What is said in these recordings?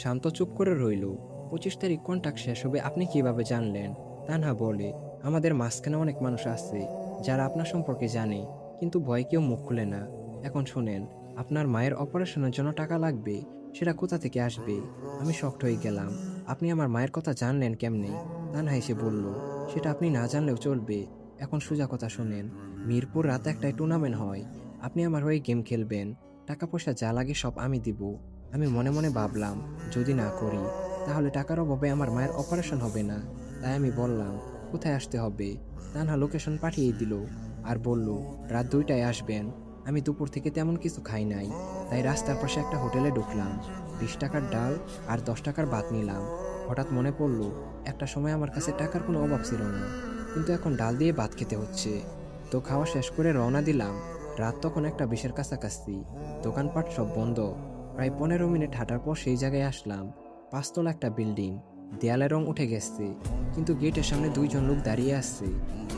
শান্ত চুপ করে রইল। 25 তারিখ কন্ট্রাক্ট শেষ হবে আপনি কিভাবে জানলেন? তানহা বলে, আমাদের মাঝখানে অনেক মানুষ আছে যারা আপনার সম্পর্কে জানে, কিন্তু ভয় কেউ মুখ খুলে না। এখন শোনেন, আপনার মায়ের অপারেশনের জন্য টাকা লাগবে, সেটা কোথা থেকে আসবে? আমি শকড হয়ে গেলাম। আপনি আমার মায়ের কথা জানলেন কেমনে? তানহা এসে বলল, সেটা আপনি না জানলেও চলবে। এখন সোজা কথা শোনেন, মিরপুর রাতে একটাই টুর্নামেন্ট হয়। আপনি আমার হয়ে গেম খেলবেন, টাকা পয়সা যা লাগে সব আমি দিব। আমি মনে মনে ভাবলাম, যদি না করি তাহলে টাকার অভাবে আমার মায়ের অপারেশন হবে না। তাই আমি বললাম, কোথায় আসতে হবে? তানহা লোকেশন পাঠিয়ে দিল আর বলল, রাত 2টায় আসবেন। আমি দুপুর থেকে তেমন কিছু খাই নাই, তাই রাস্তার পাশে একটা হোটেলে ঢুকলাম। 20 টাকার ডাল আর 10 টাকার ভাত নিলাম। হঠাৎ মনে পড়ল, একটা সময় আমার কাছে টাকার কোনো অভাব ছিল না, কিন্তু এখন ডাল দিয়ে ভাত খেতে হচ্ছে। তো খাওয়া শেষ করে রওনা দিলাম। রাত তখন একটা 20-এর কাছাকাছি। দোকানপাট সব বন্ধ। প্রায় 15 মিনিট হাঁটার পর সেই জায়গায় আসলাম। 5 তলা একটা বিল্ডিং, দেয়ালের রং উঠে গেছে, কিন্তু গেটের সামনে 2জন লোক দাঁড়িয়ে আসছে।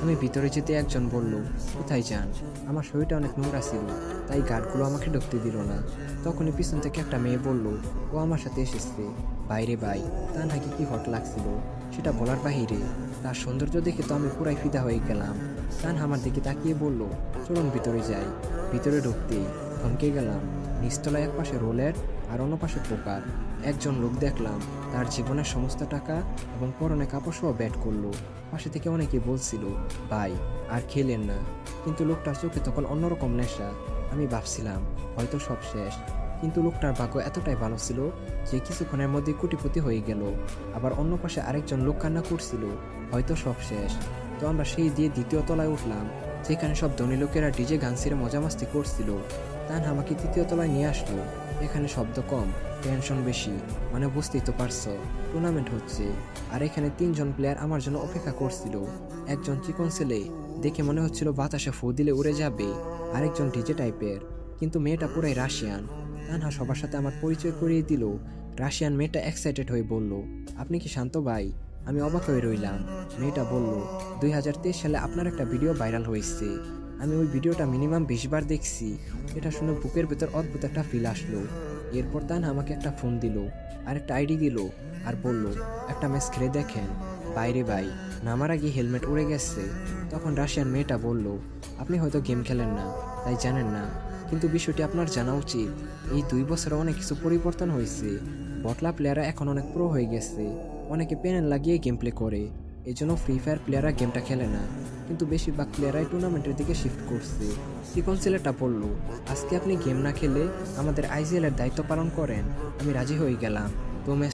আমি ভিতরে যেতে একজন বলল, কোথায় যান? আমার শরীরটা অনেক নোংরা ছিল, তাই গার্ডগুলো আমাকে ঢুকতে দিল না। তখনই পিছন থেকে একটা মেয়ে বলল, ও আমার সাথে এসেছে। বাইরে ভাই, তা নাকি কি হট লাগছিল সেটা বলার বাহিরে। তার সৌন্দর্য দেখে তো আমি পুরাই ফিদা হয়ে গেলাম। তান আমার দিকে তাকিয়ে বলল, চলুন ভিতরে যাই। ভিতরে ঢুকতেই থমকে গেলাম। নিচতলায় এক পাশে রোলের আর অন্য পাশে পোকার। একজন লোক দেখলাম, তার জীবনের সমস্ত টাকা এবং পরনে কাপড় সহ ব্যাট করলো। পাশে থেকে অনেকে বলছিল, ভাই আর খেলেন না। কিন্তু লোকটার চোখে তখন অন্যরকম নেশা। আমি ভাবছিলাম, হয়তো সব শেষ। কিন্তু লোকটার ভাগ্য এতটাই ভালো ছিল যে কিছুক্ষণের মধ্যে কোটিপতি হয়ে গেল। আবার অন্য পাশে আরেকজন লোক কান্না করছিল, হয়তো সব শেষ। তো আমরা সেই দিয়ে দ্বিতীয় তলায় উঠলাম, যেখানে সব ধনী লোকেরা ডিজে গান ছেড়ে মজামাস্তি করছিল। তানহা আমাকে তৃতীয় তলায় নিয়ে আসলো। এখানে শব্দ কম, টেনশন বেশি। মানে বুঝতেই তো পারছো, টুর্নামেন্ট হচ্ছে। আর এখানে 3জন প্লেয়ার আমার জন্য অপেক্ষা করছিল। একজন চিকন ছেলে, দেখে মনে হচ্ছিল বাতাসে ফু দিলে উড়ে যাবে। আরেকজন ডিজে টাইপের, কিন্তু মেয়েটা পুরাই রাশিয়ান। তানহা সবার সাথে আমার পরিচয় করিয়ে দিল। রাশিয়ান মেয়েটা এক্সাইটেড হয়ে বলল, আপনি কি শান্ত ভাই? আমি অবাক হয়ে রইলাম। মেয়েটা বলল, 2023 সালে আপনার একটা ভিডিও ভাইরাল হয়েছে। আমি ওই ভিডিওটা মিনিমাম 20 বার দেখছি। এটা শুনে বুকের ভেতর অদ্ভুত একটা ফিল আসলো। এরপর তানহা আমাকে একটা ফোন দিল, আর একটা আইডি দিল, আর বলল, একটা ম্যাচ খেলে দেখেন। বাইরে ভাই, নামার আগে হেলমেট উড়ে গেছে। তখন রাশিয়ান মেয়েটা বলল, আপনি হয়তো গেম খেলেন না, তাই জানেন না, কিন্তু বিষয়টি আপনার জানা উচিত। এই 2 বছরে অনেক কিছু পরিবর্তন হয়েছে। বটলা প্লেয়াররা এখন অনেক প্রো হয়ে গেছে। অনেকে প্যানেল লাগিয়ে গেম প্লে করে। এজন্য ফ্রি ফায়ার প্লেয়াররা গেমটা খেলে না, কিন্তু বেশিরভাগ প্লেয়ারাই টুর্নামেন্টের দিকে শিফট করছে। চিকন ছেলেটা বলল, আজকে আপনি গেম না খেলে আমাদের আইজিএল এর দায়িত্ব পালন করেন। আমি রাজি হয়ে গেলাম। তো